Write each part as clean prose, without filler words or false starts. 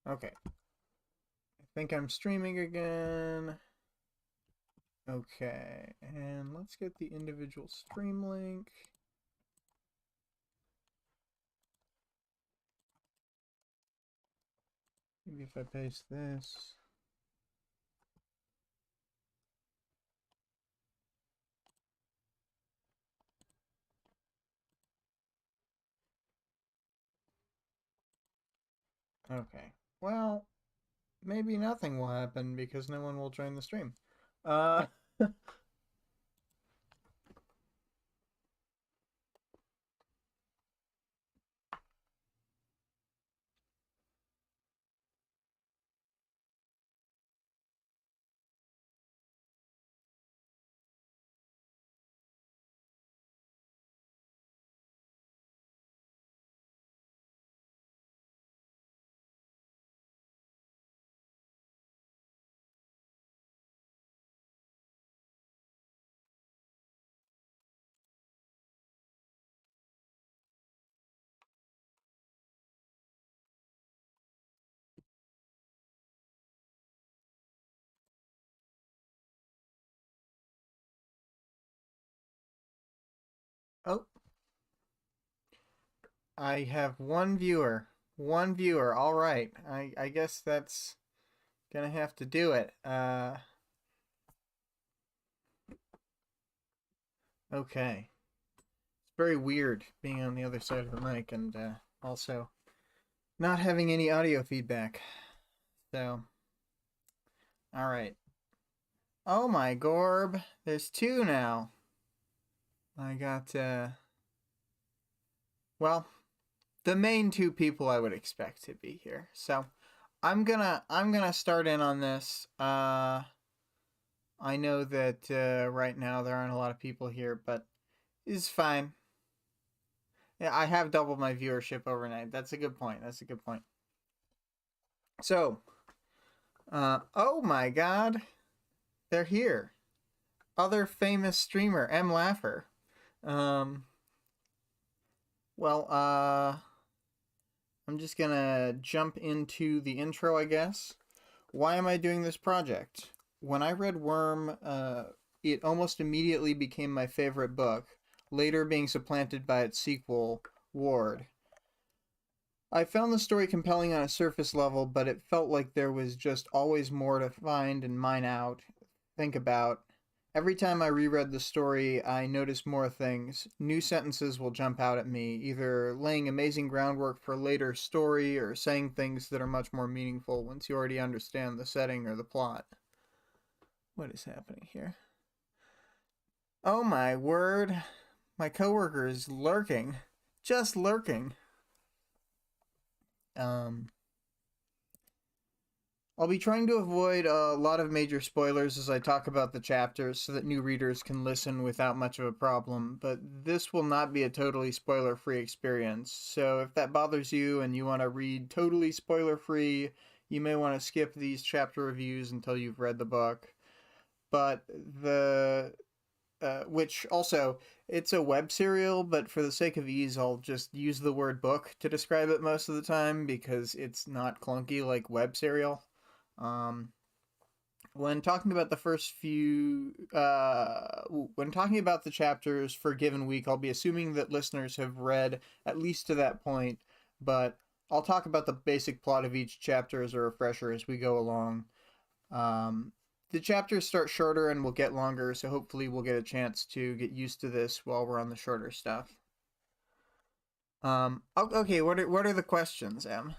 Okay. I think I'm streaming again. Okay, and let's get the individual stream link. Maybe if I paste this. Okay. Well, maybe nothing will happen because no one will join the stream. Uh oh, I have one viewer. One viewer. All right. I guess that's gonna have to do it. Okay. It's very weird being on the other side of the mic and also not having any audio feedback. So, all right. Oh my Gorb, there's two now. I got well, the main two people I would expect to be here. So, I'm gonna start in on this. I know that right now there aren't a lot of people here, but it's fine. Yeah, I have doubled my viewership overnight. That's a good point. That's a good point. So, oh my God, they're here. Other famous streamer, M. Laffer. Um, well, I'm just gonna jump into the intro, I guess. Why am I doing this project? When I read Worm, it almost immediately became my favorite book, later being supplanted by its sequel, Ward. I found the story compelling on a surface level, but it felt like there was just always more to find and mine out, think about. Every time I reread the story, I noticed more things. New sentences will jump out at me, either laying amazing groundwork for later story or saying things that are much more meaningful once you already understand the setting or the plot. What is happening here? Oh my word. My coworker is lurking. Just lurking. I'll be trying to avoid a lot of major spoilers as I talk about the chapters so that new readers can listen without much of a problem, but this will not be a totally spoiler-free experience. So if that bothers you and you want to read totally spoiler-free, you may want to skip these chapter reviews until you've read the book. But which also, it's a web serial, but for the sake of ease, I'll just use the word book to describe it most of the time because it's not clunky like web serial. Um, when talking about the first few, when talking about the chapters for a given week, I'll be assuming that listeners have read at least to that point, but I'll talk about the basic plot of each chapter as a refresher as we go along. The chapters start shorter and will get longer, so hopefully we'll get a chance to get used to this while we're on the shorter stuff. Okay, what are the questions, Em?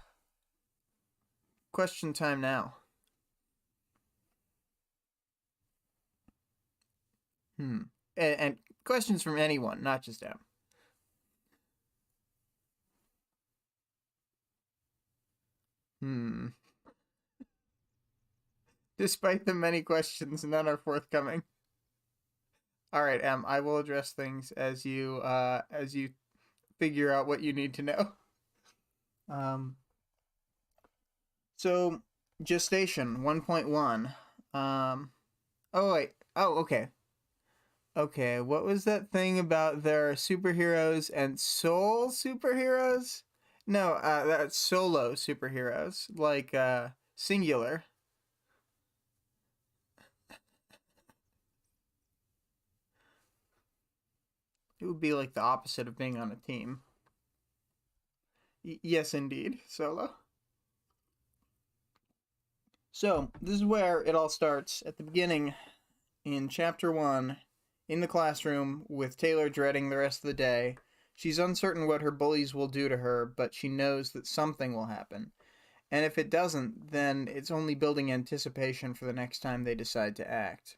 Question time now. And questions from anyone, not just Em. Despite the many questions, none are forthcoming. All right, Em, I will address things as you figure out what you need to know. So gestation 1.1. Oh wait. Oh, okay. Okay, what was that thing about there are superheroes and soul superheroes? No, that's solo superheroes, like singular. It would be like the opposite of being on a team. Yes, indeed, solo. So, this is where it all starts at the beginning in chapter 1 in the classroom with Taylor dreading the rest of the day. She's uncertain what her bullies will do to her, but she knows that something will happen. And if it doesn't, then it's only building anticipation for the next time they decide to act.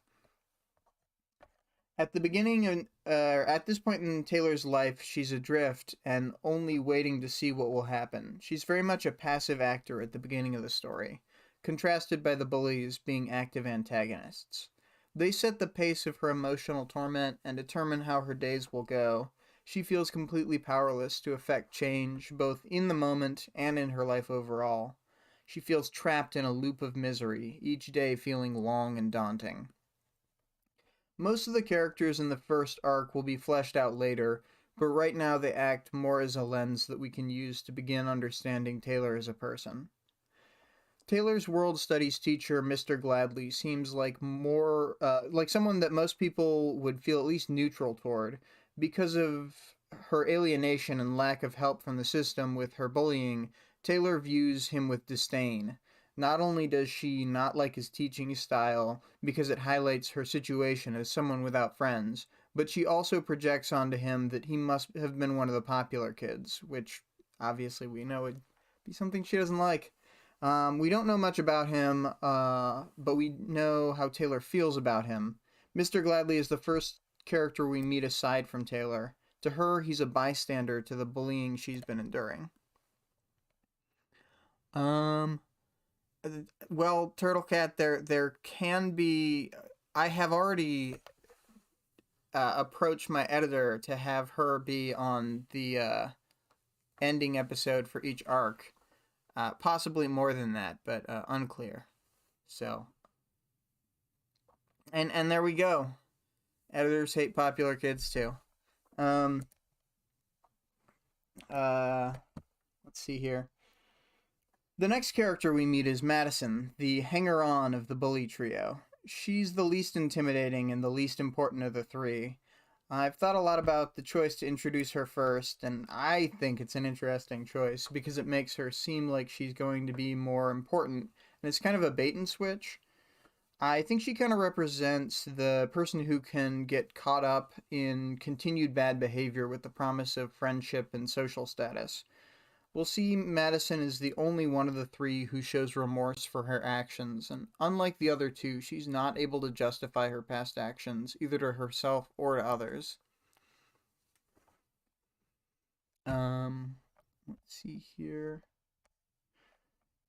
At the beginning, at this point in Taylor's life, she's adrift and only waiting to see what will happen. She's very much a passive actor at the beginning of the story, contrasted by the bullies being active antagonists. They set the pace of her emotional torment and determine how her days will go. She feels completely powerless to effect change, both in the moment and in her life overall. She feels trapped in a loop of misery, each day feeling long and daunting. Most of the characters in the first arc will be fleshed out later, but right now they act more as a lens that we can use to begin understanding Taylor as a person. Taylor's world studies teacher, Mr. Gladly, seems like more like someone that most people would feel at least neutral toward because of her alienation and lack of help from the system with her bullying. Taylor views him with disdain. Not only does she not like his teaching style because it highlights her situation as someone without friends, but she also projects onto him that he must have been one of the popular kids, which obviously we know would be something she doesn't like. We don't know much about him, but we know how Taylor feels about him. Mr. Gladly is the first character we meet aside from Taylor. To her, he's a bystander to the bullying she's been enduring. Um, well, Turtle Cat, there can be. I have already approached my editor to have her be on the ending episode for each arc. Possibly more than that, but unclear. So, and there we go. Editors hate popular kids too. Um, uh, let's see here. The next character we meet is Madison, the hanger-on of the bully trio. She's the least intimidating and the least important of the three. I've thought a lot about the choice to introduce her first, and I think it's an interesting choice because it makes her seem like she's going to be more important, and it's kind of a bait and switch. I think she kind of represents the person who can get caught up in continued bad behavior with the promise of friendship and social status. We'll see Madison is the only one of the three who shows remorse for her actions, and unlike the other two, she's not able to justify her past actions, either to herself or to others. Let's see here.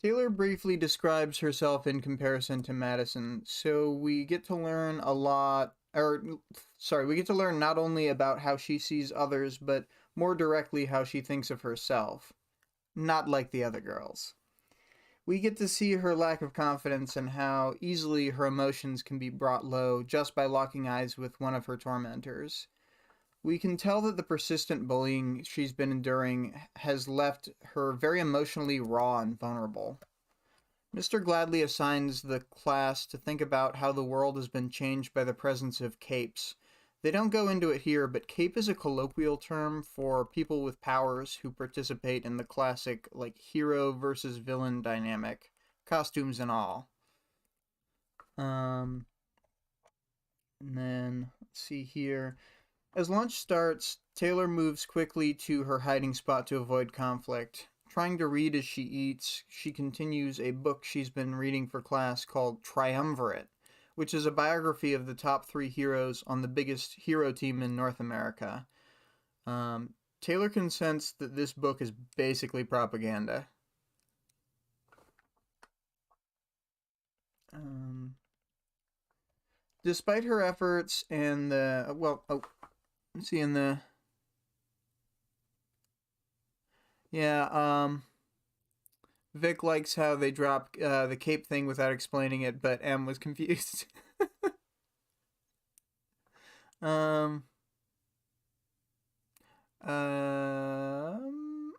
Taylor briefly describes herself in comparison to Madison, so we get to learn a lot, we get to learn not only about how she sees others, but more directly how she thinks of herself. Not like the other girls. We get to see her lack of confidence and how easily her emotions can be brought low just by locking eyes with one of her tormentors. We can tell that the persistent bullying she's been enduring has left her very emotionally raw and vulnerable. Mr. Gladly assigns the class to think about how the world has been changed by the presence of capes. They don't go into it here, but cape is a colloquial term for people with powers who participate in the classic, like, hero versus villain dynamic, costumes and all. And then, let's see here. As lunch starts, Taylor moves quickly to her hiding spot to avoid conflict. Trying to read as she eats, she continues a book she's been reading for class called Triumvirate, which is a biography of the top three heroes on the biggest hero team in North America. Taylor can sense that this book is basically propaganda. Despite her efforts and the let's see in the Vic likes how they drop the cape thing without explaining it, but M was confused. um, um,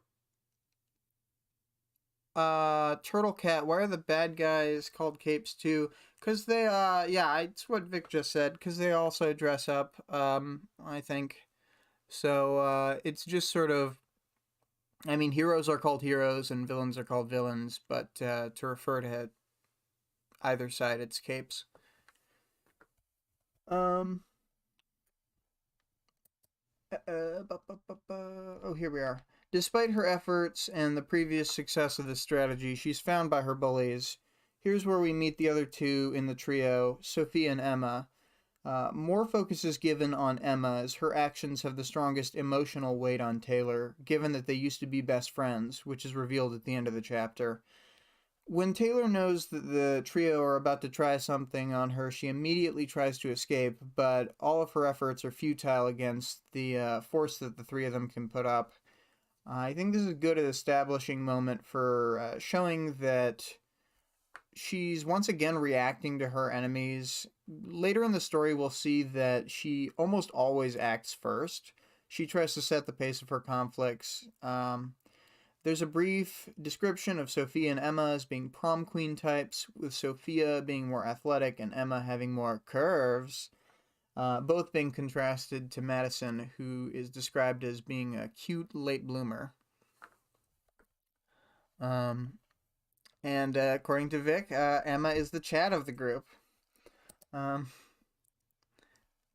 Turtle Cat, why are the bad guys called capes too? Because they, yeah, it's what Vic just said, because they also dress up, I think. So, it's just sort of, I mean, heroes are called heroes and villains are called villains, but to refer to either side, it's capes. Um, oh, here we are. Despite her efforts and the previous success of this strategy, she's found by her bullies. Here's where we meet the other two in the trio, Sophia and Emma. More focus is given on Emma, as her actions have the strongest emotional weight on Taylor, given that they used to be best friends, which is revealed at the end of the chapter. When Taylor knows that the trio are about to try something on her, she immediately tries to escape, but all of her efforts are futile against the force that the three of them can put up. I think this is a good establishing moment for showing that she's once again reacting to her enemies. Later in the story, we'll see that she almost always acts first. She tries to set the pace of her conflicts. There's a brief description of Sophia and Emma as being prom queen types, with Sophia being more athletic and Emma having more curves, both being contrasted to Madison, who is described as being a cute late bloomer. Um, and according to Vic, Emma is the Chad of the group. Um,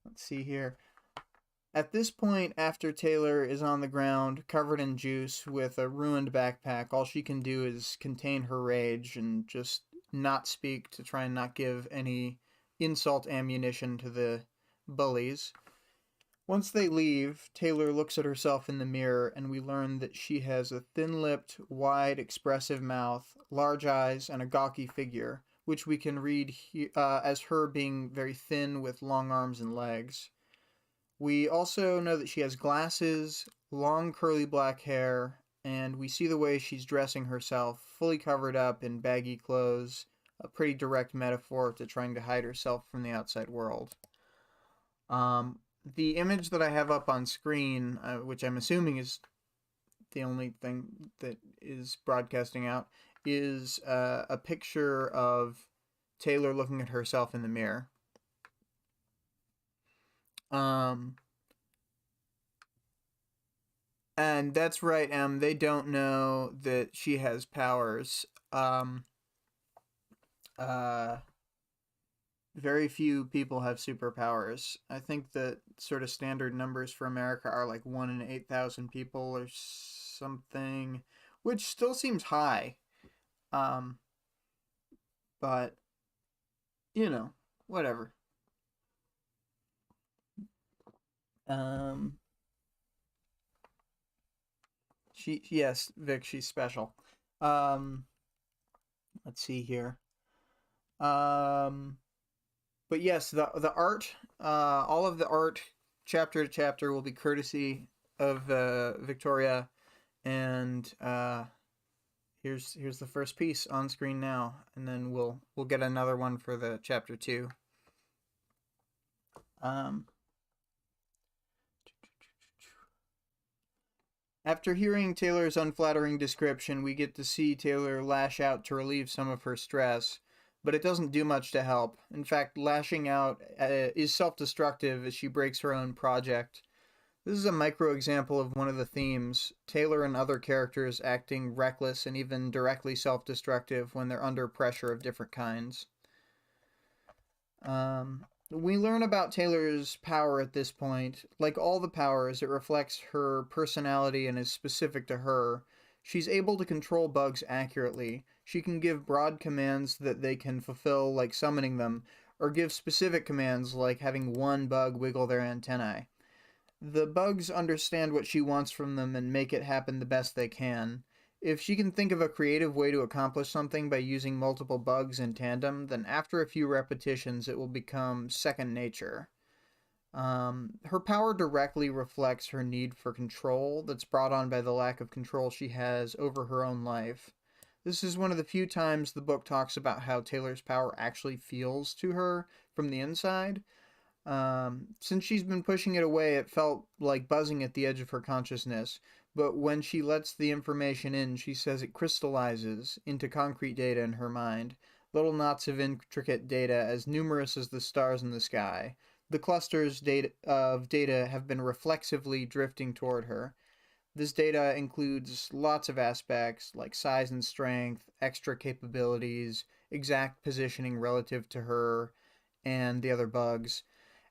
let's see here. At this point, after Taylor is on the ground, covered in juice, with a ruined backpack, all she can do is contain her rage and just not speak to try and not give any insult ammunition to the bullies. Once they leave, Taylor looks at herself in the mirror, and we learn that she has a thin-lipped, wide, expressive mouth, large eyes, and a gawky figure, which we can read as her being very thin with long arms and legs. We also know that she has glasses, long curly black hair, and we see the way she's dressing herself, fully covered up in baggy clothes, a pretty direct metaphor to trying to hide herself from the outside world. The image that I have up on screen, which I'm assuming is the only thing that is broadcasting out, is a picture of Taylor looking at herself in the mirror. And that's right, they don't know that she has powers. Uh, Very few people have superpowers. I think that sort of standard numbers for America are like 1 in 8,000 people or something, which still seems high. Um, but, you know, whatever. Um, yes, Vic, she's special. Um, let's see here. But yes, the art, all of the art, chapter to chapter, will be courtesy of Victoria, and here's the first piece on screen now, and then we'll get another one for the chapter 2. After hearing Taylor's unflattering description, we get to see Taylor lash out to relieve some of her stress, but it doesn't do much to help. In fact, lashing out is self-destructive as she breaks her own project. This is a micro example of one of the themes, Taylor and other characters acting reckless and even directly self-destructive when they're under pressure of different kinds. We learn about Taylor's power at this point. Like all the powers, it reflects her personality and is specific to her. She's able to control bugs accurately. She can give broad commands that they can fulfill, like summoning them, or give specific commands like having one bug wiggle their antennae. The bugs understand what she wants from them and make it happen the best they can. If she can think of a creative way to accomplish something by using multiple bugs in tandem, then after a few repetitions it will become second nature. Her power directly reflects her need for control that's brought on by the lack of control she has over her own life. This is one of the few times the book talks about how Taylor's power actually feels to her from the inside. Since she's been pushing it away, it felt like buzzing at the edge of her consciousness. but when she lets the information in, she says it crystallizes into concrete data in her mind, little knots of intricate data as numerous as the stars in the sky. The clusters of data have been reflexively drifting toward her. This data includes lots of aspects like size and strength, extra capabilities, exact positioning relative to her and the other bugs,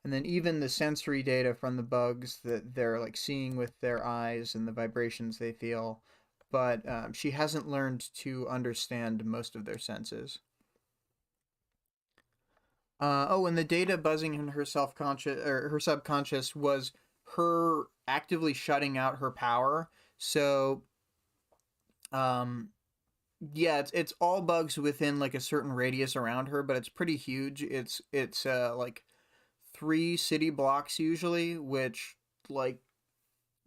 and then even the sensory data from the bugs that they're like seeing with their eyes and the vibrations they feel. But she hasn't learned to understand most of their senses. Oh, and the data buzzing in her self-conscious or her subconscious was her actively shutting out her power. So, um, yeah, it's all bugs within like a certain radius around her, but it's pretty huge. It's like 3 city blocks usually, which like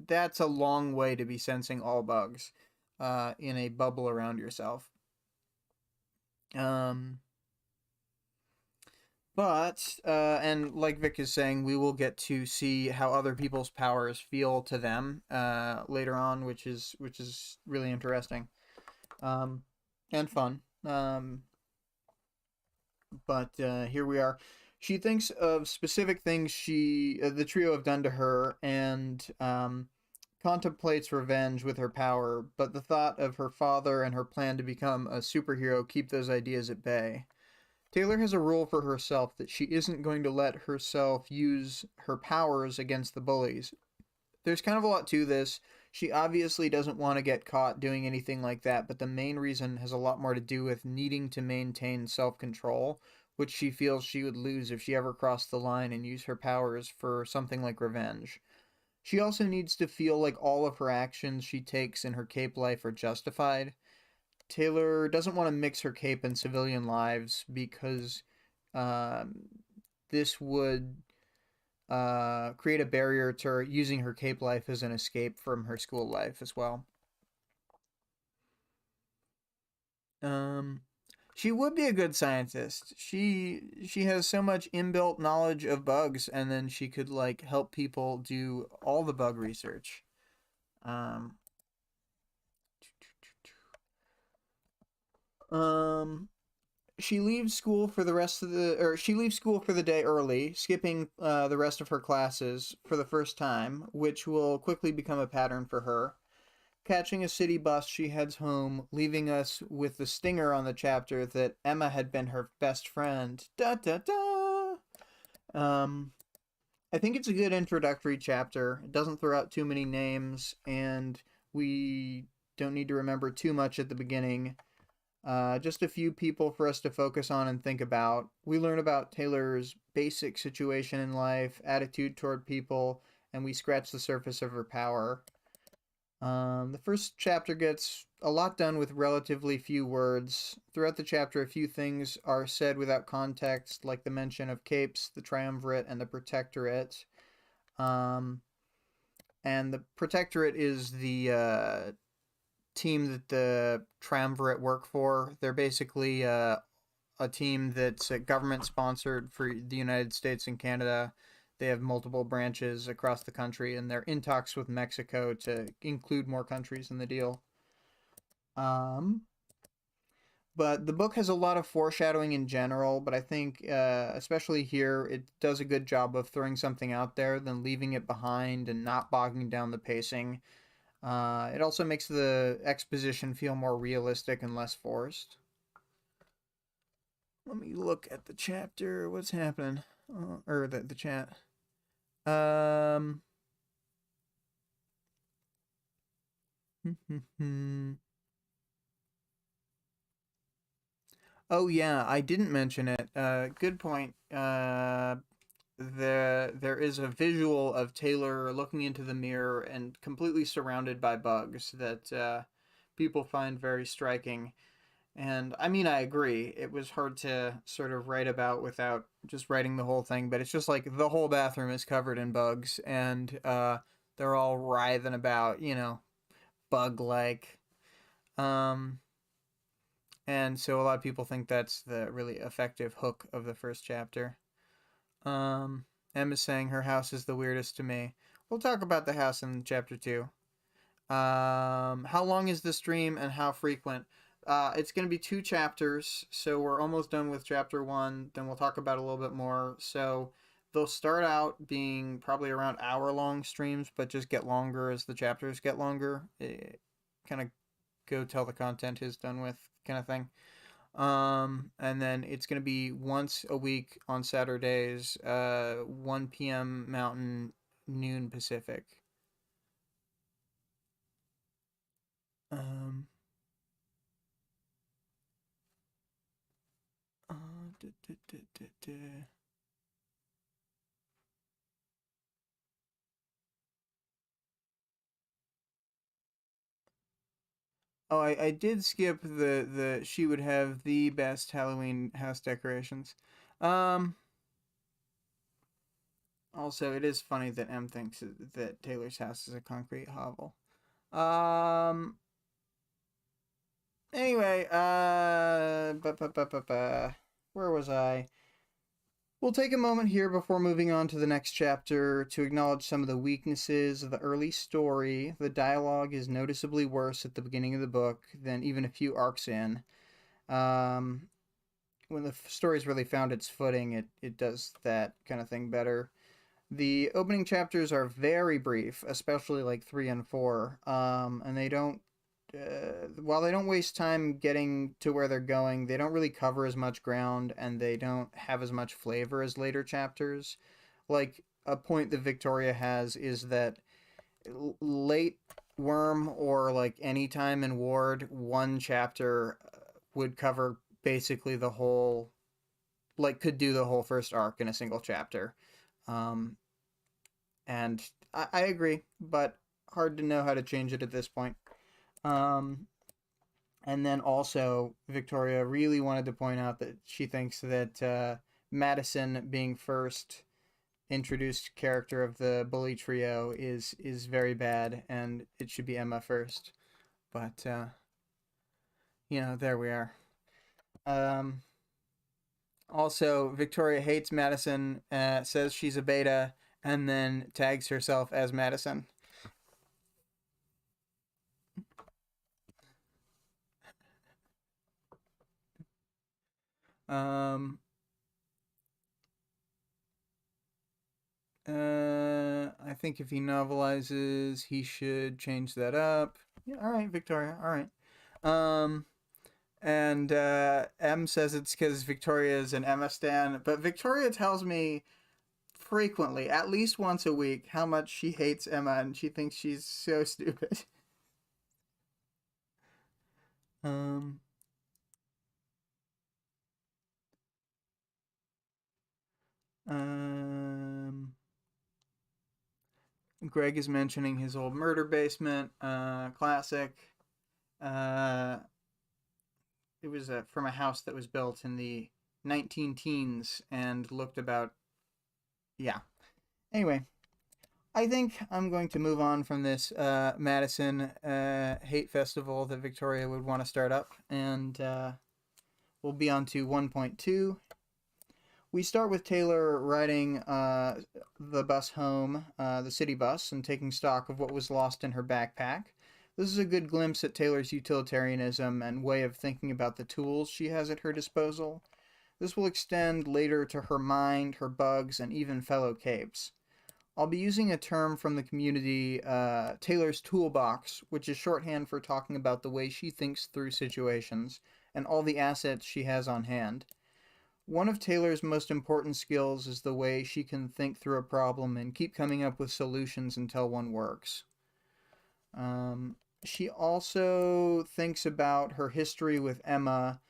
that's a long way to be sensing all bugs, in a bubble around yourself. Um, But and like Vic is saying, we will get to see how other people's powers feel to them later on, which is really interesting, um, and fun. But here we are. She thinks of specific things the trio have done to her, and contemplates revenge with her power. But the thought of her father and her plan to become a superhero keep those ideas at bay. Taylor has a rule for herself that she isn't going to let herself use her powers against the bullies. There's kind of a lot to this. She obviously doesn't want to get caught doing anything like that, but the main reason has a lot more to do with needing to maintain self control, which she feels she would lose if she ever crossed the line and used her powers for something like revenge. She also needs to feel like all of her actions she takes in her cape life are justified. Taylor doesn't want to mix her cape and civilian lives because um, this would create a barrier to her using her cape life as an escape from her school life as well. Um, she would be a good scientist. She has so much inbuilt knowledge of bugs, and then she could like help people do all the bug research. Um, um, she leaves school for the rest of the or she leaves school for the day early, skipping the rest of her classes for the first time, which will quickly become a pattern for her. Catching a city bus, she heads home, leaving us with the stinger on the chapter that Emma had been her best friend. Da da da. Um, I think it's a good introductory chapter. It doesn't throw out too many names, and we don't need to remember too much at the beginning. Just a few people for us to focus on and think about. We learn about Taylor's basic situation in life, attitude toward people, and we scratch the surface of her power. The first chapter gets a lot done with relatively few words. Throughout the chapter, a few things are said without context, like the mention of capes, the triumvirate, and the protectorate. Um, and the protectorate is the team that the triumvirate work for. They're basically a team that's government sponsored for the United States and Canada. They have multiple branches across the country, and they're in talks with Mexico to include more countries in the deal. Um, but the book has a lot of foreshadowing in general, but I think, especially here, it does a good job of throwing something out there, then leaving it behind and not bogging down the pacing. It also makes the exposition feel more realistic and less forced. Let me look at the chapter. What's happening? Or the chat. Um. Oh yeah, I didn't mention it. Good point. There is a visual of Taylor looking into the mirror and completely surrounded by bugs that people find very striking. And I mean, I agree. It was hard to sort of write about without just writing the whole thing, but it's just like the whole bathroom is covered in bugs, and they're all writhing about, bug like. Um, and so a lot of people think that's the really effective hook of the first chapter. Um, Emma's saying her house is the weirdest to me. We'll talk about the house in chapter 2. How long is the stream and how frequent? It's going to be 2 chapters, so we're almost done with chapter 1. Then we'll talk about it a little bit more. So they'll start out being probably around hour-long streams, but just get longer as the chapters get longer. Kind of go till the content is done with, kind of thing. And then it's going to be once a week on Saturdays, 1 p.m. Mountain, noon Pacific. Um, duh, duh, duh, duh, duh. Oh, I did skip the she would have the best Halloween house decorations. Um, Also, it is funny that M thinks that Taylor's house is a concrete hovel. Um, anyway, where was I? We'll take a moment here before moving on to the next chapter to acknowledge some of the weaknesses of the early story. The dialogue is noticeably worse at the beginning of the book than even a few arcs in. Um, when the story's really found its footing, it does that kind of thing better. The opening chapters are very brief, especially like 3 and 4, and they don't. While they don't waste time getting to where they're going, they don't really cover as much ground, and they don't have as much flavor as later chapters. Like a point that Victoria has is that late Worm or like any time in Ward, one chapter would cover basically the whole, like could do the whole first arc in a single chapter. Um, and I agree, but hard to know how to change it at this point. Um, and then also, Victoria really wanted to point out that she thinks that Madison being first introduced character of the bully trio is very bad, and it should be Emma first. But there we are. Um, Also, Victoria hates Madison, says she's a beta, and then tags herself as Madison. Um, I think if he novelizes, he should change that up. Yeah, all right, Victoria. All right. And M says it's because Victoria is an Emma stan, but Victoria tells me frequently, at least once a week, how much she hates Emma and she thinks she's so stupid. Um, um, Greg is mentioning his old murder basement, classic. Uh, it was from a house that was built in the 19 teens and looked about, yeah. Anyway, I think I'm going to move on from this Madison hate festival that Victoria would want to start up, and we'll be on to 1.2. We start with Taylor riding the bus home, the city bus, and taking stock of what was lost in her backpack. This is a good glimpse at Taylor's utilitarianism and way of thinking about the tools she has at her disposal. This will extend later to her mind, her bugs, and even fellow capes. I'll be using a term from the community, Taylor's toolbox, which is shorthand for talking about the way she thinks through situations and all the assets she has on hand. One of Taylor's most important skills is the way she can think through a problem and keep coming up with solutions until one works. She also thinks about her history with Emma.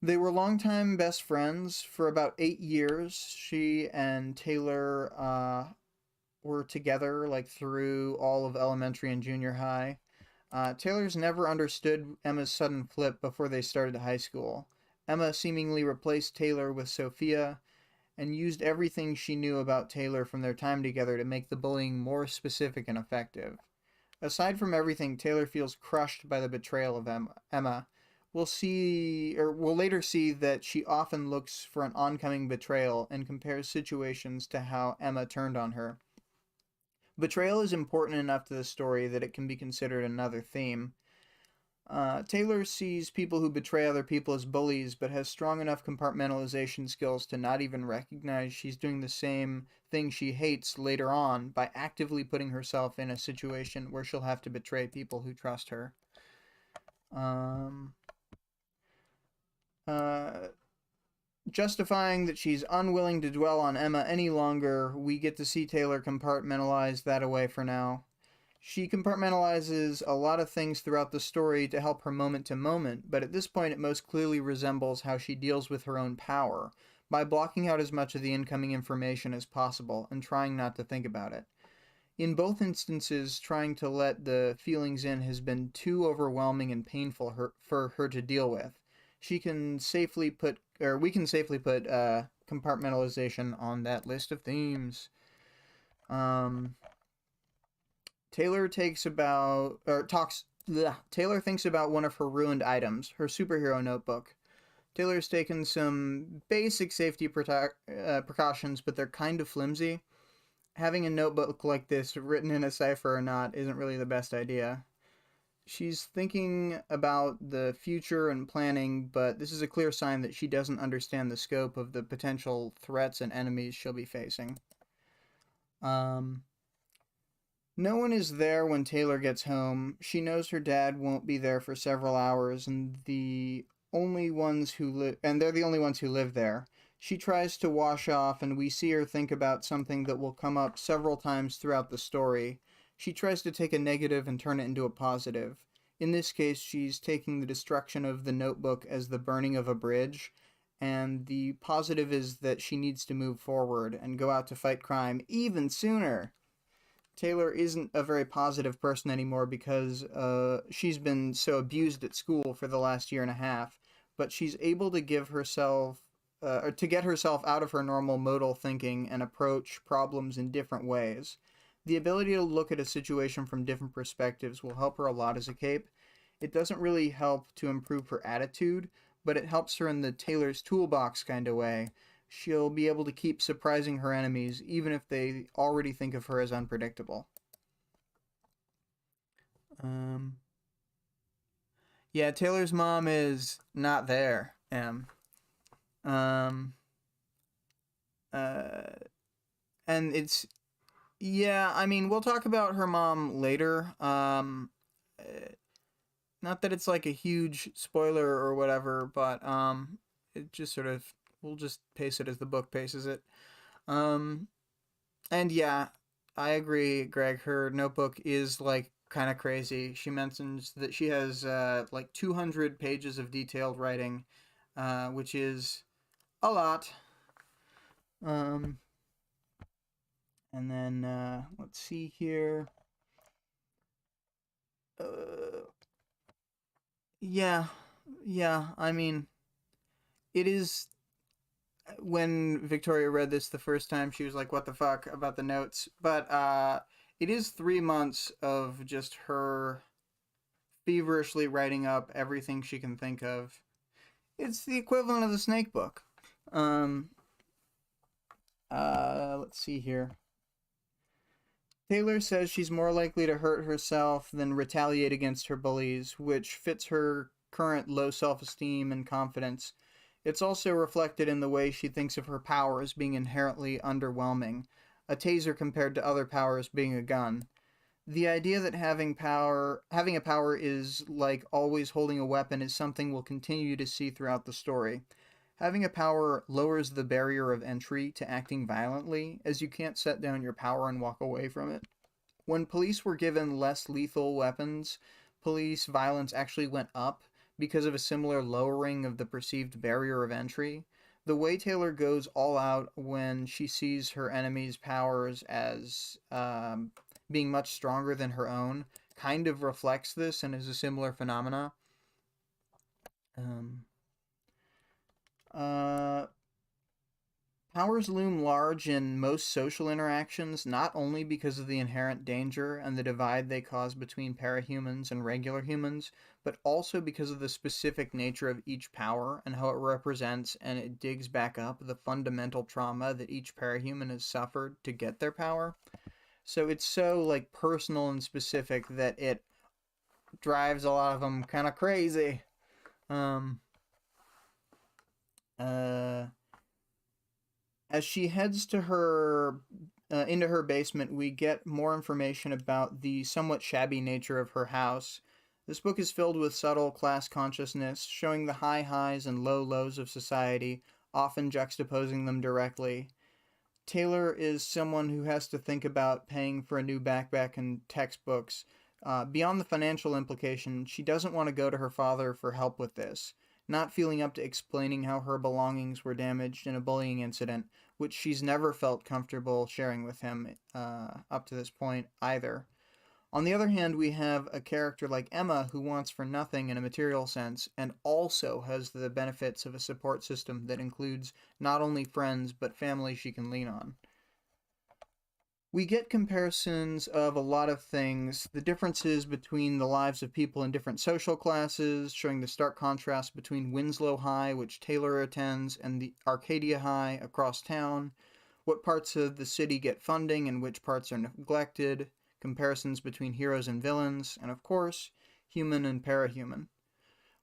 They were longtime best friends for about 8 years. She and Taylor were together like through all of elementary and junior high. Taylor's never understood Emma's sudden flip before they started high school. Emma seemingly replaced Taylor with Sophia and used everything she knew about Taylor from their time together to make the bullying more specific and effective. Aside from everything, Taylor feels crushed by the betrayal of Emma. We'll later see that she often looks for an oncoming betrayal and compares situations to how Emma turned on her. Betrayal is important enough to the story that it can be considered another theme. Taylor sees people who betray other people as bullies, but has strong enough compartmentalization skills to not even recognize she's doing the same thing she hates later on by actively putting herself in a situation where she'll have to betray people who trust her. Um, uh, Justifying that she's unwilling to dwell on Emma any longer, we get to see Taylor compartmentalize that away for now. She compartmentalizes a lot of things throughout the story to help her moment to moment, but at this point it most clearly resembles how she deals with her own power, by blocking out as much of the incoming information as possible and trying not to think about it. In both instances, trying to let the feelings in has been too overwhelming and painful for her to deal with. We can safely put compartmentalization on that list of themes. Taylor takes about or talks. Bleh, Taylor thinks about one of her ruined items, her superhero notebook. Taylor's taken some basic safety precautions, but they're kind of flimsy. Having a notebook like this, written in a cipher or not, isn't really the best idea. She's thinking about the future and planning, but this is a clear sign that she doesn't understand the scope of the potential threats and enemies she'll be facing. No one is there when Taylor gets home. She knows her dad won't be there for several hours, and they're the only ones who live there. She tries to wash off, and we see her think about something that will come up several times throughout the story. She tries to take a negative and turn it into a positive. In this case, she's taking the destruction of the notebook as the burning of a bridge, and the positive is that she needs to move forward and go out to fight crime even sooner. Taylor isn't a very positive person anymore because she's been so abused at school for the last year and a half, but she's able to give herself or to get herself out of her normal modal thinking and approach problems in different ways. The ability to look at a situation from different perspectives will help her a lot as a cape. It doesn't really help to improve her attitude, but it helps her in the Taylor's toolbox kind of way. She'll be able to keep surprising her enemies, even if they already think of her as unpredictable. Yeah, Taylor's mom is not there, Um, uh, and it's, yeah, I mean, we'll talk about her mom later. Not that it's like a huge spoiler or whatever, but, it just sort of, we'll just pace it as the book paces it. Um, and yeah, I agree, Greg. Her notebook is like kind of crazy. She mentions that she has like 200 pages of detailed writing, which is a lot. Um, and then let's see here. Uh, yeah, yeah. I mean, it is. When Victoria read this the first time, she was like, "What the fuck" about the notes. But it is 3 months of just her feverishly writing up everything she can think of. It's the equivalent of the Snake Book. Um, let's see here. Taylor says she's more likely to hurt herself than retaliate against her bullies, which fits her current low self-esteem and confidence. It's also reflected in the way she thinks of her power as being inherently underwhelming, a taser compared to other powers being a gun. The idea that having a power is like always holding a weapon is something we'll continue to see throughout the story. Having a power lowers the barrier of entry to acting violently, as you can't set down your power and walk away from it. When police were given less lethal weapons, police violence actually went up because of a similar lowering of the perceived barrier of entry. The way Taylor goes all out when she sees her enemy's powers as being much stronger than her own kind of reflects this and is a similar phenomena. Um, uh, Powers loom large in most social interactions, not only because of the inherent danger and the divide they cause between parahumans and regular humans, but also because of the specific nature of each power and how it represents and it digs back up the fundamental trauma that each parahuman has suffered to get their power. So it's so like personal and specific that it drives a lot of them kind of crazy. Um, uh, as she heads to her into her basement, we get more information about the somewhat shabby nature of her house. This book is filled with subtle class consciousness, showing the high highs and low lows of society, often juxtaposing them directly. Taylor is someone who has to think about paying for a new backpack and textbooks. Beyond the financial implication, she doesn't want to go to her father for help with this, not feeling up to explaining how her belongings were damaged in a bullying incident, which she's never felt comfortable sharing with him up to this point either. On the other hand, we have a character like Emma who wants for nothing in a material sense and also has the benefits of a support system that includes not only friends but family she can lean on. We get comparisons of a lot of things, the differences between the lives of people in different social classes, showing the stark contrast between Winslow High, which Taylor attends, and the Arcadia High across town, what parts of the city get funding and which parts are neglected, comparisons between heroes and villains, and of course, human and parahuman.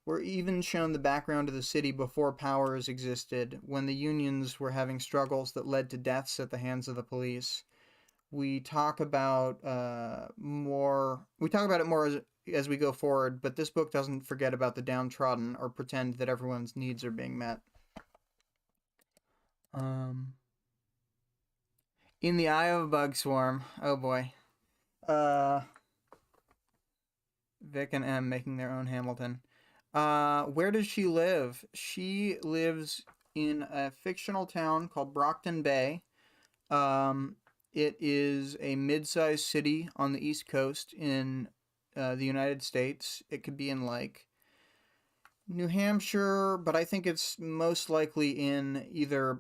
We're even shown the background of the city before powers existed, when the unions were having struggles that led to deaths at the hands of the police. We talk about more. We talk about it more as we go forward, but this book doesn't forget about the downtrodden or pretend that everyone's needs are being met. Um, in the Eye of a Bug Swarm. Oh boy. Uh, Vic and M making their own Hamilton. Where does she live? She lives in a fictional town called Brockton Bay. Um, it is a mid-sized city on the East Coast in the United States. It could be in like New Hampshire, but I think it's most likely in either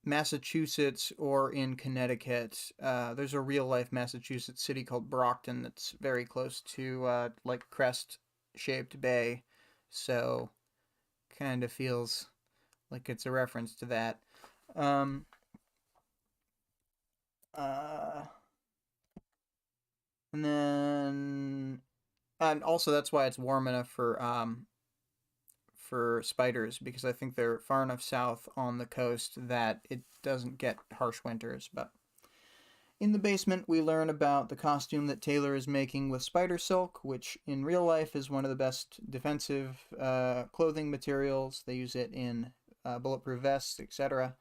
Massachusetts or in Connecticut. There's a real life Massachusetts city called Brockton that's very close to like crest shaped bay. So kind of feels like it's a reference to that. Um, uh, and then, and also that's why it's warm enough for spiders because I think they're far enough south on the coast that it doesn't get harsh winters. But in the basement, we learn about the costume that Taylor is making with spider silk, which in real life is one of the best defensive clothing materials. They use it in bulletproof vests, etc.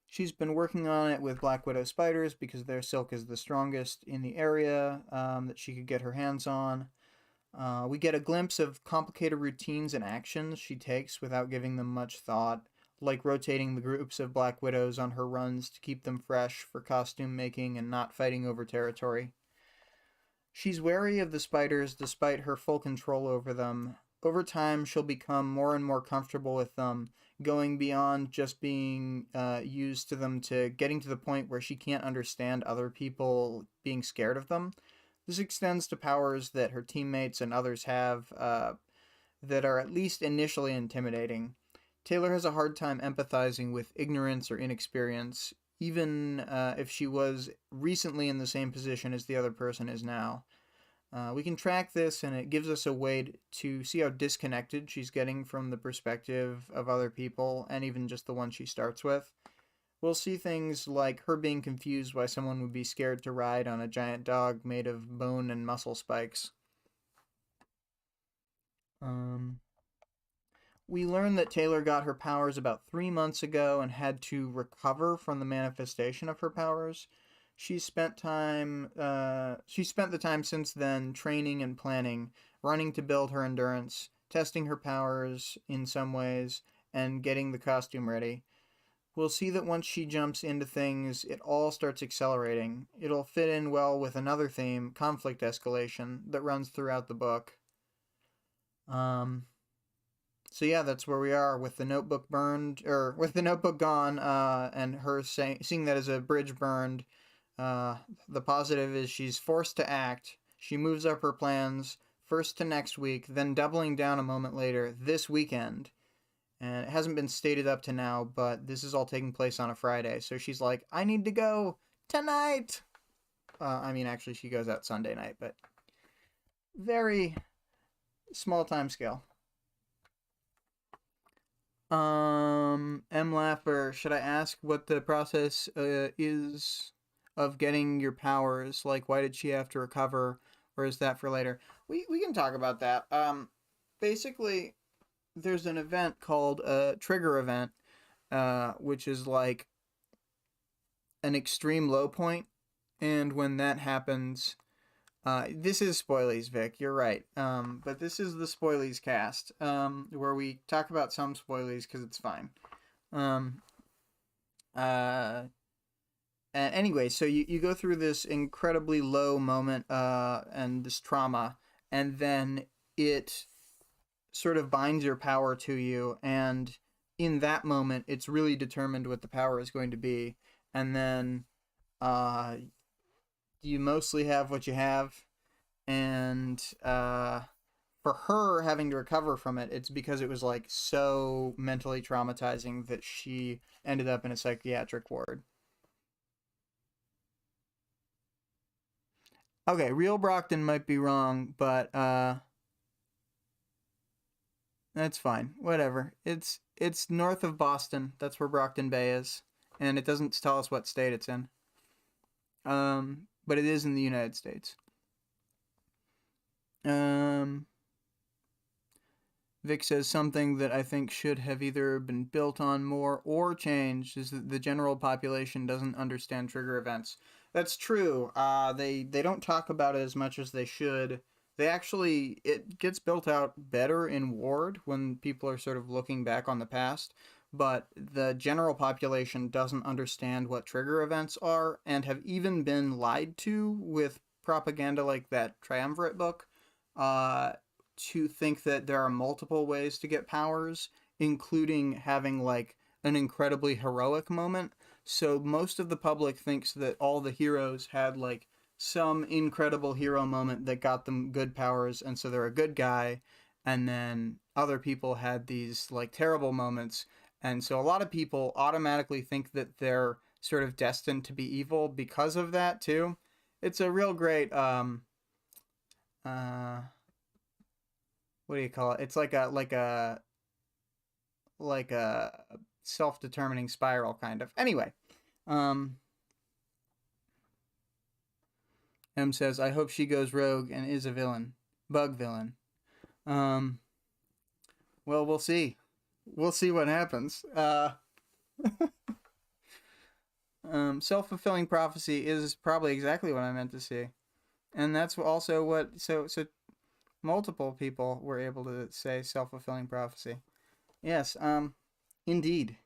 She's been working on it with Black Widow spiders because their silk is the strongest in the area that she could get her hands on. We get a glimpse of complicated routines and actions she takes without giving them much thought, like rotating the groups of Black Widows on her runs to keep them fresh for costume making and not fighting over territory. She's wary of the spiders despite her full control over them. Over time, she'll become more and more comfortable with them, going beyond just being used to them to getting to the point where she can't understand other people being scared of them. This extends to powers that her teammates and others have that are at least initially intimidating. Taylor has a hard time empathizing with ignorance or inexperience, even if she was recently in the same position as the other person is now. We can track this, and it gives us a way to see how disconnected she's getting from the perspective of other people, and even just the one she starts with. We'll see things like her being confused why someone would be scared to ride on a giant dog made of bone and muscle spikes. Um, we learn that Taylor got her powers about 3 months ago and had to recover from the manifestation of her powers. She spent the time since then training and planning, running to build her endurance, testing her powers in some ways, and getting the costume ready. We'll see that once she jumps into things, it all starts accelerating. It'll fit in well with another theme, conflict escalation, that runs throughout the book. Um, so yeah, that's where we are with the notebook burned, or with the notebook gone, and her seeing that as a bridge burned. The positive is she's forced to act. She moves up her plans, first to next week, then doubling down a moment later, this weekend. And it hasn't been stated up to now, but this is all taking place on a Friday. So she's like, I need to go tonight. I mean, actually, she goes out Sunday night, but very small time scale. M. Laffer, should I ask what the process is of getting your powers? Like, why did she have to recover, or is that for later? We can talk about that. Basically, there's an event called a trigger event, which is like an extreme low point, and when that happens, this is spoilies, Vic. You're right. But this is the spoilies cast, where we talk about some spoilies because it's fine. Anyway, so you go through this incredibly low moment, and this trauma, and then it sort of binds your power to you, and in that moment, it's really determined what the power is going to be, and then, you mostly have what you have, and for her having to recover from it, it's because it was like so mentally traumatizing that she ended up in a psychiatric ward. Okay, real Brockton might be wrong, but that's fine. Whatever. It's north of Boston. That's where Brockton Bay is, and it doesn't tell us what state it's in. But it is in the United States. Vic says something that I think should have either been built on more or changed is that the general population doesn't understand trigger events. That's true. They don't talk about it as much as they should. They actually, it gets built out better in Ward when people are sort of looking back on the past, but the general population doesn't understand what trigger events are and have even been lied to with propaganda like that Triumvirate book, to think that there are multiple ways to get powers, including having like an incredibly heroic moment. So most of the public thinks that all the heroes had like some incredible hero moment that got them good powers, and so they're a good guy. And then other people had these like terrible moments, and so a lot of people automatically think that they're sort of destined to be evil because of that too. It's a real great uh what do you call it? It's like a self-determining spiral kind of. Anyway, um M says I hope she goes rogue and is a villain. Bug villain. Um well, we'll see. We'll see what happens. Self-fulfilling prophecy is probably exactly what I meant to see. And that's also what so multiple people were able to say self-fulfilling prophecy. Yes, indeed.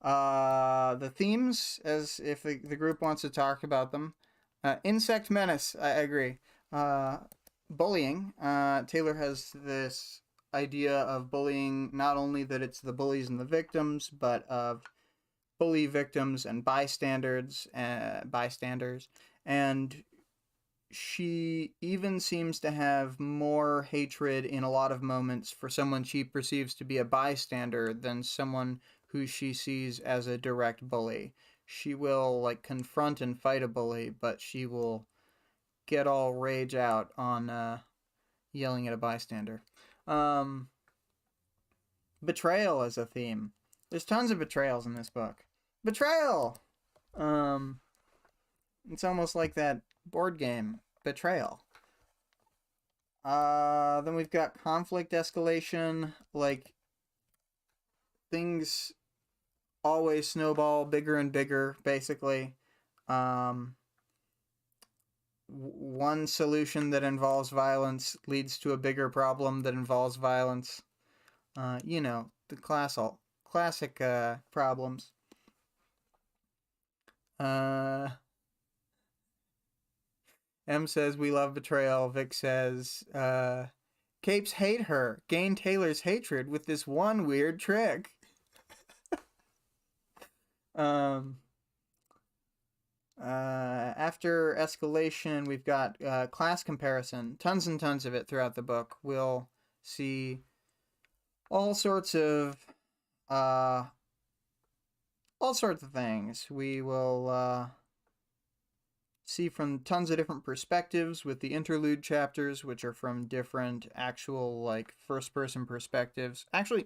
The themes, as if the group wants to talk about them. Insect menace, I agree. Bullying. Taylor has this idea of bullying, not only that it's the bullies and the victims, but of bully victims and bystanders. And she even seems to have more hatred in a lot of moments for someone she perceives to be a bystander than someone who she sees as a direct bully. She will like confront and fight a bully, but she will get all rage out on yelling at a bystander. Um, Betrayal as a theme. There's tons of betrayals in this book. Betrayal. Um, it's almost like that board game, Betrayal. Then we've got conflict escalation, like things always snowball bigger and bigger, basically. One solution that involves violence leads to a bigger problem that involves violence. The classic problems. M says we love betrayal. Vic says Capes hate her. Gain Taylor's hatred with this one weird trick. After escalation, we've got class comparison. Tons and tons of it throughout the book. We'll see all sorts of things. We will see from tons of different perspectives with the interlude chapters, which are from different actual, like, first-person perspectives. Actually,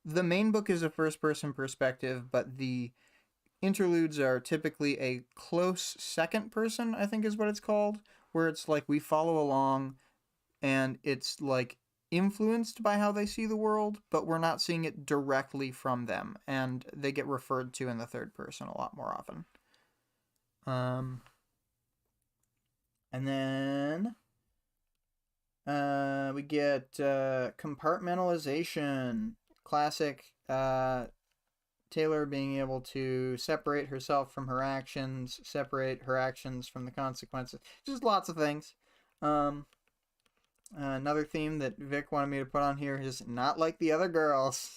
the main book is a first-person perspective, but the interludes are typically a close second person, I think is what it's called, where it's like we follow along and it's like influenced by how they see the world, but we're not seeing it directly from them, and they get referred to in the third person a lot more often. And then we get compartmentalization. Classic Taylor being able to separate herself from her actions, separate her actions from the consequences. Just lots of things. Another theme that Vic wanted me to put on here is not like the other girls.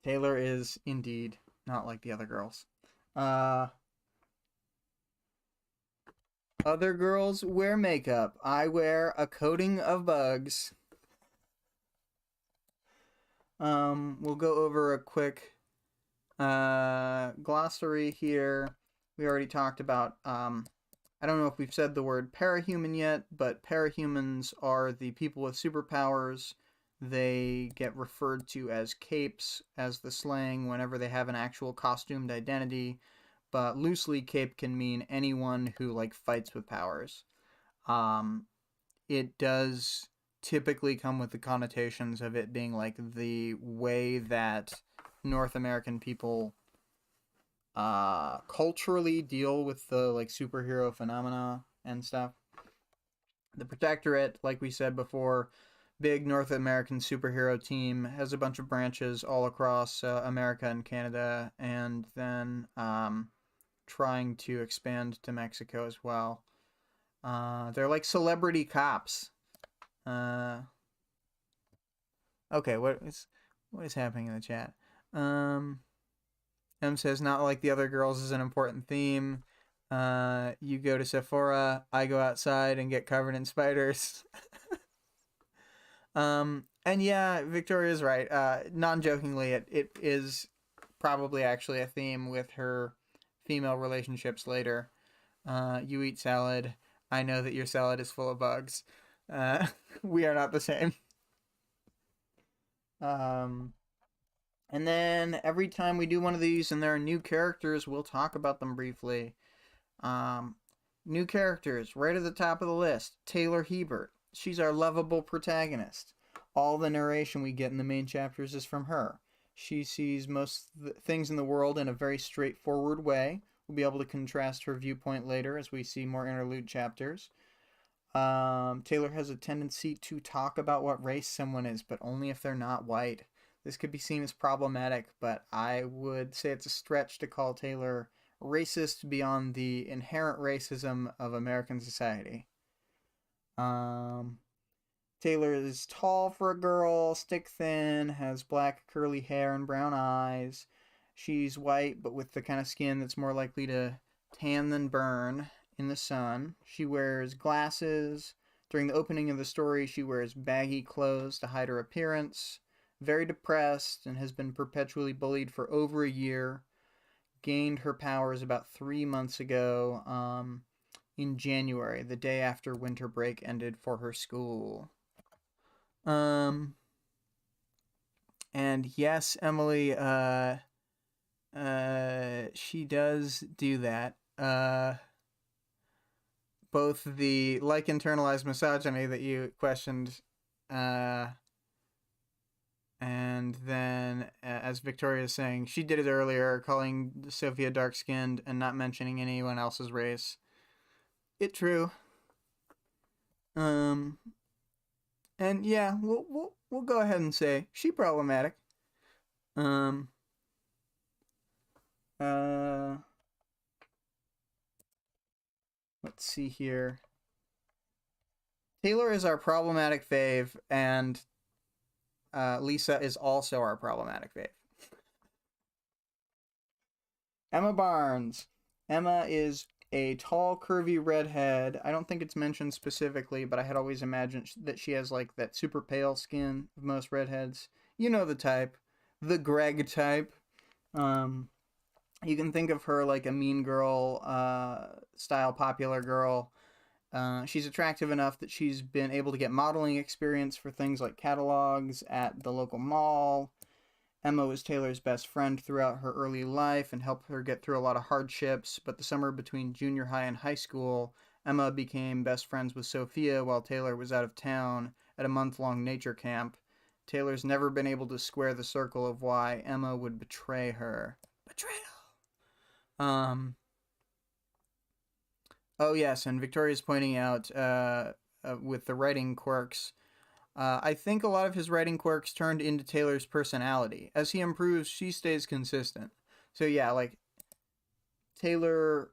Taylor is indeed not like the other girls. Other girls wear makeup. I wear a coating of bugs. We'll go over a quick glossary here. We already talked about, I don't know if we've said the word parahuman yet, but parahumans are the people with superpowers. They get referred to as capes as the slang whenever they have an actual costumed identity, but loosely cape can mean anyone who, like, fights with powers. It does typically come with the connotations of it being like the way that North American people culturally deal with the, like, superhero phenomena and stuff. The Protectorate, like we said before, big North American superhero team, has a bunch of branches all across America and Canada, and then trying to expand to Mexico as well. They're like celebrity cops. Okay, what is happening in the chat? M says not like the other girls is an important theme. You go to Sephora, I go outside and get covered in spiders. And yeah, Victoria's right. Non-jokingly, it is probably actually a theme with her female relationships later. You eat salad. I know that your salad is full of bugs. We are not the same. And then every time we do one of these and there are new characters, we'll talk about them briefly. New characters, right at the top of the list, Taylor Hebert. She's our lovable protagonist. All the narration we get in the main chapters is from her. She sees most things in the world in a very straightforward way. We'll be able to contrast her viewpoint later as we see more interlude chapters. Taylor has a tendency to talk about what race someone is, but only if they're not white. This could be seen as problematic, but I would say it's a stretch to call Taylor racist beyond the inherent racism of American society. Taylor is tall for a girl, stick thin, has black curly hair and brown eyes. She's white, but with the kind of skin that's more likely to tan than burn in the sun. She wears glasses. During the opening of the story, she wears baggy clothes to hide her appearance. Very depressed and has been perpetually bullied for over a year. Gained her powers about 3 months ago, in January, the day after winter break ended for her school. And yes, Emily, she does do that. Both the, like, internalized misogyny that you questioned, and then, as Victoria is saying, she did it earlier, calling Sophia dark-skinned and not mentioning anyone else's race. It true. And yeah, we'll go ahead and say she problematic. Let's see here. Taylor is our problematic fave, and Lisa is also our problematic fave. Emma Barnes. Emma is a tall, curvy redhead. I don't think it's mentioned specifically, but I had always imagined that she has, like, that super pale skin of most redheads. You know the type. The Greg type. You can think of her like a mean girl style popular girl. She's attractive enough that she's been able to get modeling experience for things like catalogs at the local mall. Emma was Taylor's best friend throughout her early life and helped her get through a lot of hardships, but the summer between junior high and high school, Emma became best friends with Sophia while Taylor was out of town at a month-long nature camp. Taylor's never been able to square the circle of why Emma would betray her. Betrayal. Um, oh yes, and Victoria's pointing out with the writing quirks. I think a lot of his writing quirks turned into Taylor's personality. As he improves, she stays consistent. So yeah, like Taylor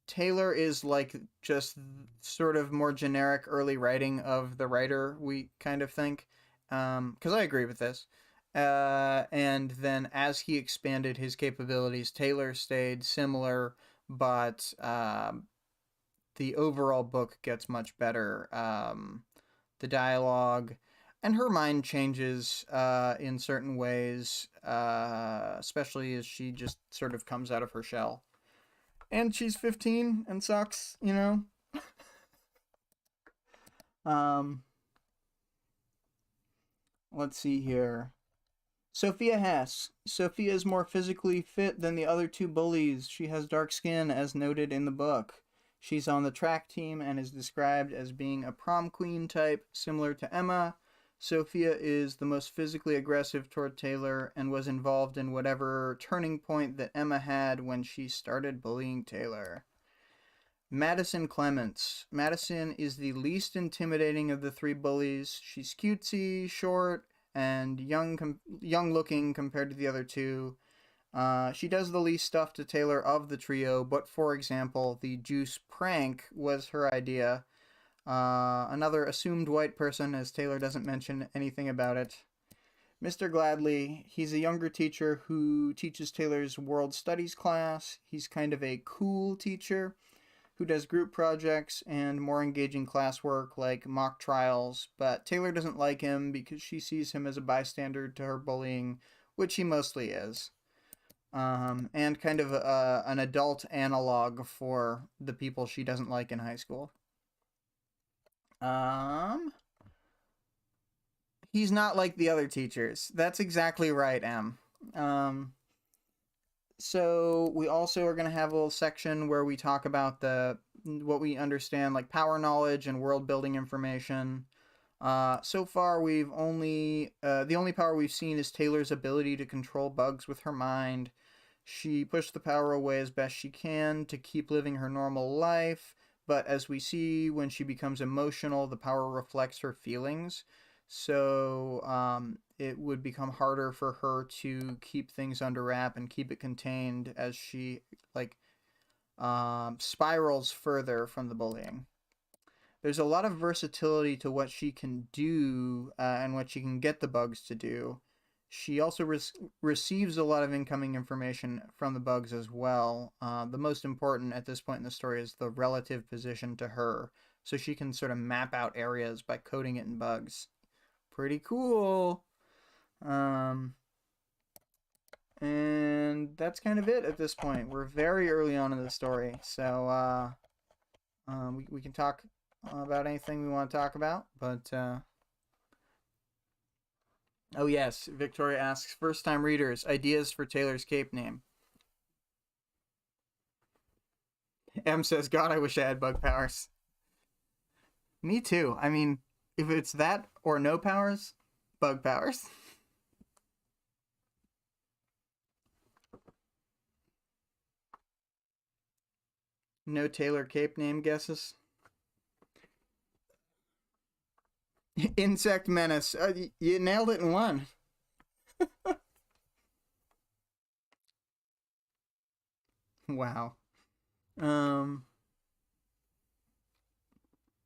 Taylor is like just sort of more generic early writing of the writer, we kind of think. Because I agree with this. And then as he expanded his capabilities, Taylor stayed similar, but the overall book gets much better. The dialogue and her mind changes in certain ways, especially as she just sort of comes out of her shell. And she's 15 and sucks, you know? Um, let's see here. Sophia Hess. Sophia is more physically fit than the other two bullies. She has dark skin, as noted in the book. She's on the track team and is described as being a prom queen type, similar to Emma. Sophia is the most physically aggressive toward Taylor and was involved in whatever turning point that Emma had when she started bullying Taylor. Madison Clements. Madison is the least intimidating of the three bullies. She's cutesy, short, and young looking compared to the other two. She does the least stuff to Taylor of the trio, but for example, the juice prank was her idea. Another assumed white person, as Taylor doesn't mention anything about it. Mr. Gladley, he's a younger teacher who teaches Taylor's world studies class. He's kind of a cool teacher who does group projects and more engaging classwork like mock trials, but Taylor doesn't like him because she sees him as a bystander to her bullying, which he mostly is. And kind of an adult analog for the people she doesn't like in high school. Um, he's not like the other teachers. That's exactly right, Em. Um, so we also are going to have a little section where we talk about the what we understand like power knowledge and world building information. So far we've only the only power we've seen is Taylor's ability to control bugs with her mind. She pushed the power away as best she can to keep living her normal life, but as we see, when she becomes emotional, the power reflects her feelings. So it would become harder for her to keep things under wrap and keep it contained as she like spirals further from the bullying. There's a lot of versatility to what she can do and what she can get the bugs to do. She also receives a lot of incoming information from the bugs as well. The most important at this point in the story is the relative position to her, so she can sort of map out areas by coding it in bugs. Pretty cool. Um, and that's kind of it at this point. We're very early on in the story, so we can talk about anything we want to talk about, but oh yes, Victoria asks first time readers ideas for Taylor's cape name. M says, God, I wish I had bug powers. Me too. I mean, if it's that or no powers, bug powers. No Taylor cape name guesses. Insect menace. You nailed it in one. Wow. Um,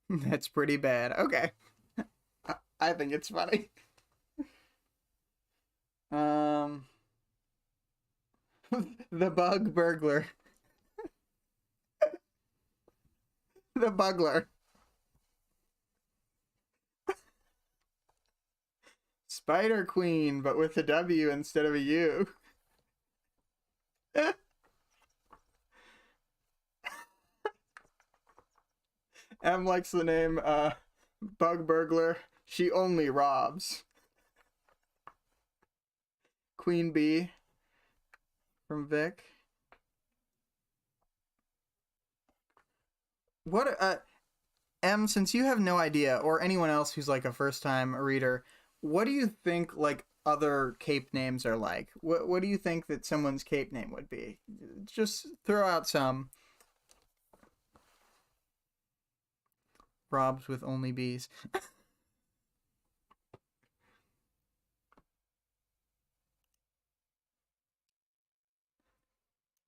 that's pretty bad. Okay. I think it's funny. Um, the bug burglar. The bugler. Spider Queen, but with a W instead of a U. M likes the name Bug Burglar. She only robs. Queen Bee from Vic. What M, since you have no idea, or anyone else who's like a first time reader, what do you think like other cape names are like? What do you think that someone's cape name would be? Just throw out some. Robs with only bees.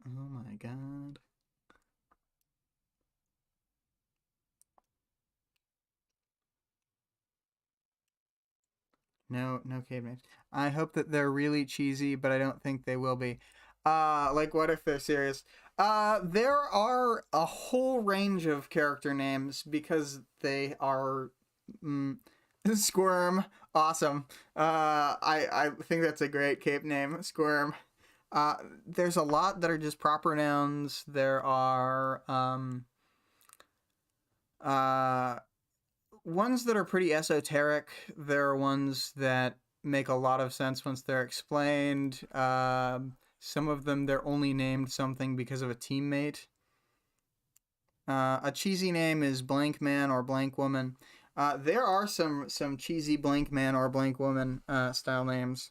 Oh my god. No cape names. I hope that they're really cheesy, but I don't think they will be. Like what if they're serious? There are a whole range of character names because they are Squirm, awesome. I think that's a great cape name, Squirm. There's a lot that are just proper nouns. There are uh ones that are pretty esoteric. There are ones that make a lot of sense once they're explained. Some of them, they're only named something because of a teammate. A cheesy name is Blank Man or Blank Woman. There are some cheesy Blank Man or Blank Woman style names.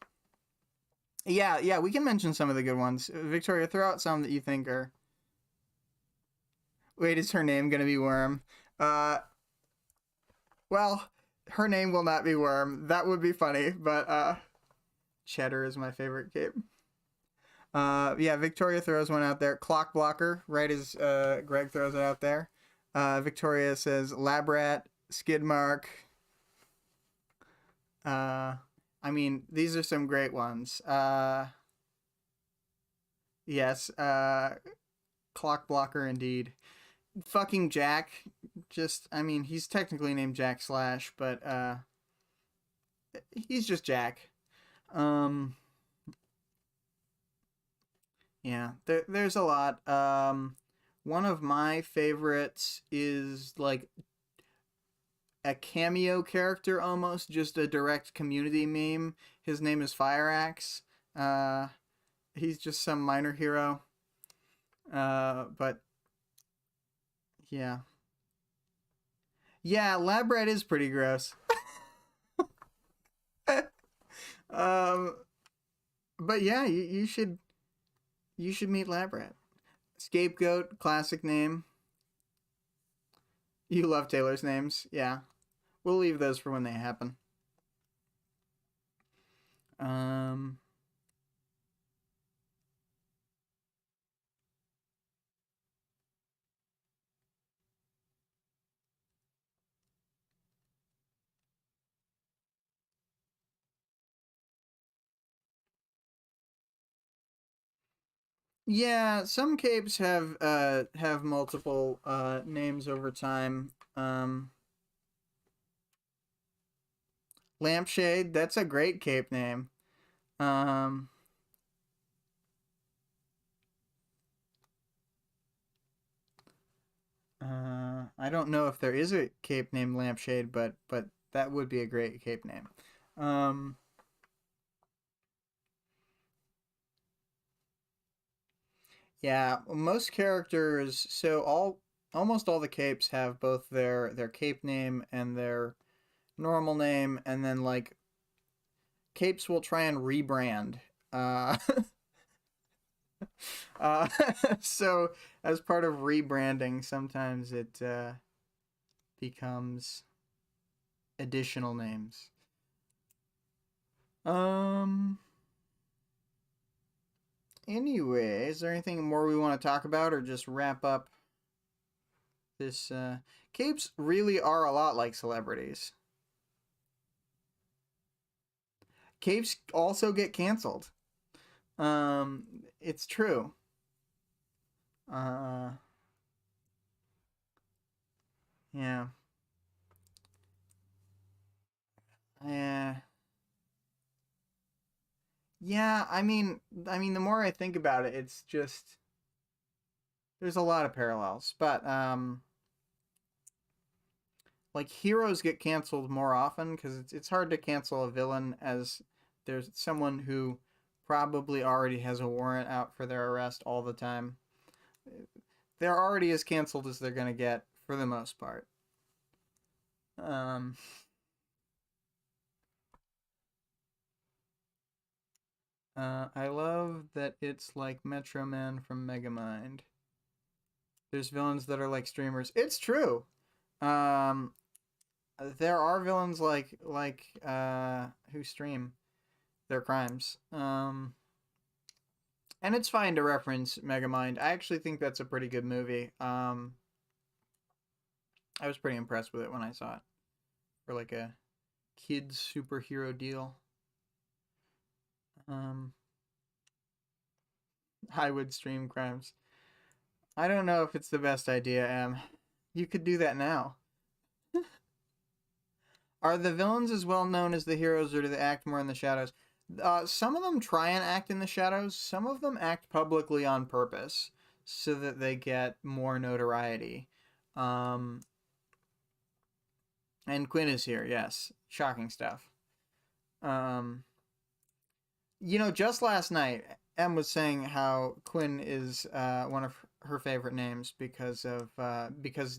Yeah, we can mention some of the good ones. Victoria, throw out some that you think are... Wait, is her name going to be Worm? Well, her name will not be Worm. That would be funny, but Cheddar is my favorite cape. Yeah, Victoria throws one out there. Clock Blocker, right as Greg throws it out there. Victoria says Lab Rat, Skid Mark. I mean, these are some great ones. Yes, Clock Blocker indeed. Fucking Jack. Just, I mean, he's technically named Jack Slash, but he's just Jack. Yeah, there's a lot. One of my favorites is like a cameo character almost, just a direct community meme. His name is Fire Axe. He's just some minor hero. But yeah. Yeah, Lab Rat is pretty gross. um, but yeah, you should meet Lab Rat. Scapegoat, classic name. You love Taylor's names, yeah. We'll leave those for when they happen. Um, yeah, some capes have multiple names over time. Lampshade, that's a great cape name. Um, I don't know if there is a cape named Lampshade, but that would be a great cape name. Um, yeah, most characters, so almost all the capes have both their cape name and their normal name, and then like capes will try and rebrand. Uh, uh, so as part of rebranding, sometimes it becomes additional names. Um. Anyway, is there anything more we want to talk about, or just wrap up this? Capes really are a lot like celebrities. Capes also get canceled. It's true. Uh, yeah, yeah, yeah. I mean, the more I think about it, it's just there's a lot of parallels. But like heroes get canceled more often because it's hard to cancel a villain as there's someone who probably already has a warrant out for their arrest all the time. They're already as canceled as they're gonna get for the most part. Um, I love that it's like Metro Man from Megamind. There's villains that are like streamers. It's true. Um, there are villains like who stream their crimes. And it's fine to reference Megamind. I actually think that's a pretty good movie. I was pretty impressed with it when I saw it for like a kids superhero deal. I would stream crimes. I don't know if it's the best idea, Em. You could do that now. Are the villains as well known as the heroes, or do they act more in the shadows? Some of them try and act in the shadows. Some of them act publicly on purpose so that they get more notoriety. And Quinn is here, yes. Shocking stuff. Just last night, Em was saying how Quinn is one of her favorite names because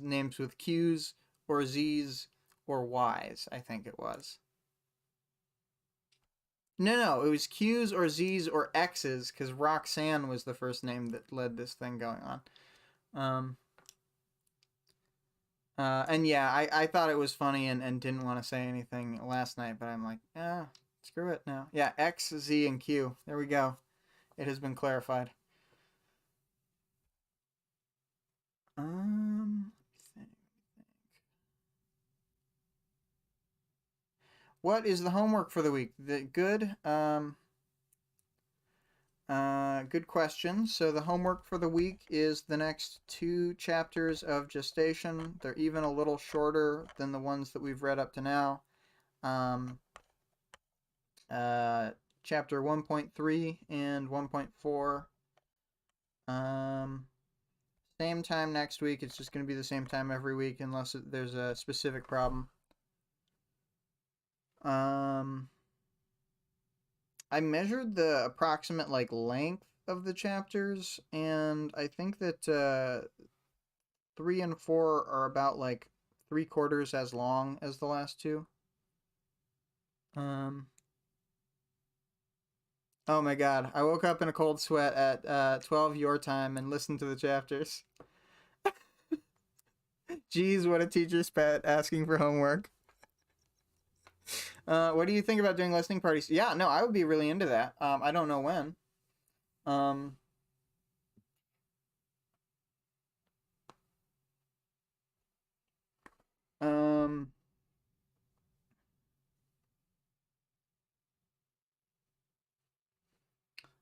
names with Q's or Z's or Y's, I think it was. No, it was Q's or Z's or X's because Roxanne was the first name that led this thing going on. And yeah, I thought it was funny and didn't want to say anything last night, but I'm like, screw it now. Yeah, X, Z, and Q. There we go. It has been clarified. Think. What is the homework for the week? Good. Good question. So the homework for the week is the next 2 chapters of Gestation. They're even a little shorter than the ones that we've read up to now. Chapter 1.3 and 1.4. Same time next week. It's just going to be the same time every week unless there's a specific problem. I measured the approximate length of the chapters, and I think that 3 and 4 are about 3/4 as long as the last 2. Oh my god, I woke up in a cold sweat at 12 your time and listened to the chapters. Jeez, what a teacher's pet asking for homework. What do you think about doing listening parties? Yeah, no, I would be really into that. I don't know when.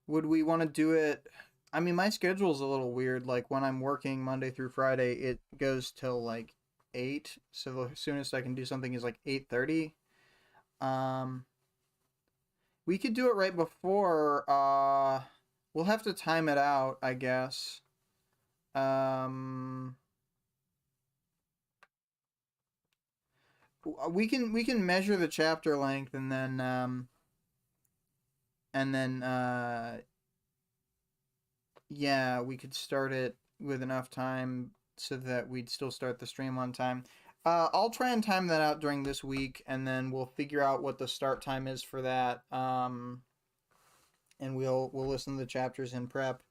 Would we want to do it? I mean, my schedule's a little weird. Like when I'm working Monday through Friday, it goes till 8. So the soonest I can do something is 8:30. Um, we could do it right before. We'll have to time it out, I guess. Um, we can measure the chapter length and then yeah, we could start it with enough time so that we'd still start the stream on time. I'll try and time that out during this week, and then we'll figure out what the start time is for that. And we'll listen to the chapters in prep.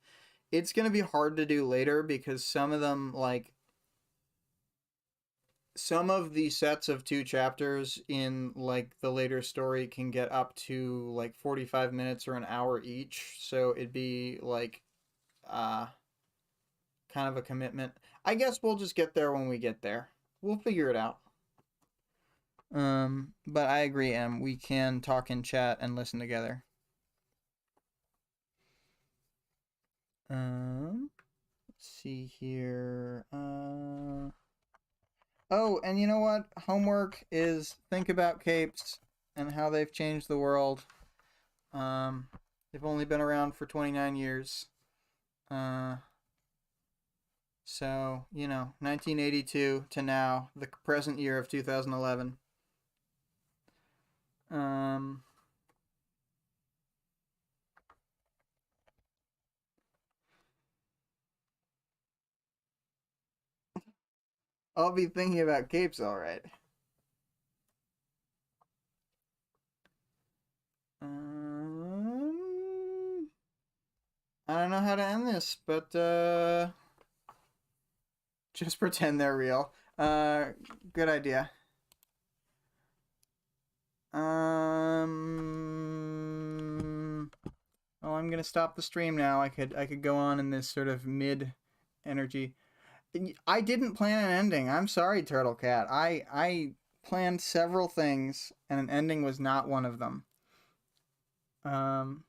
It's gonna be hard to do later because some of them some of the sets of 2 chapters in the later story can get up to 45 minutes or an hour each, so it'd be kind of a commitment. I guess we'll just get there when we get there. We'll figure it out. But I agree, Em. We can talk in chat and listen together. Let's see here. Oh, and you know what? Homework is think about capes and how they've changed the world. They've only been around for 29 years. So, 1982 to now, the present year of 2011. Um, I'll be thinking about capes, all right. Um, I don't know how to end this, but just pretend they're real. Good idea. Oh, I'm gonna stop the stream now. I could go on in this sort of mid energy. I didn't plan an ending. I'm sorry, Turtle Cat. I planned several things, and an ending was not one of them. Um,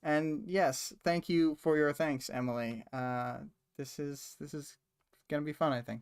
and yes, thank you for your thanks, Emily. This is gonna be fun, I think.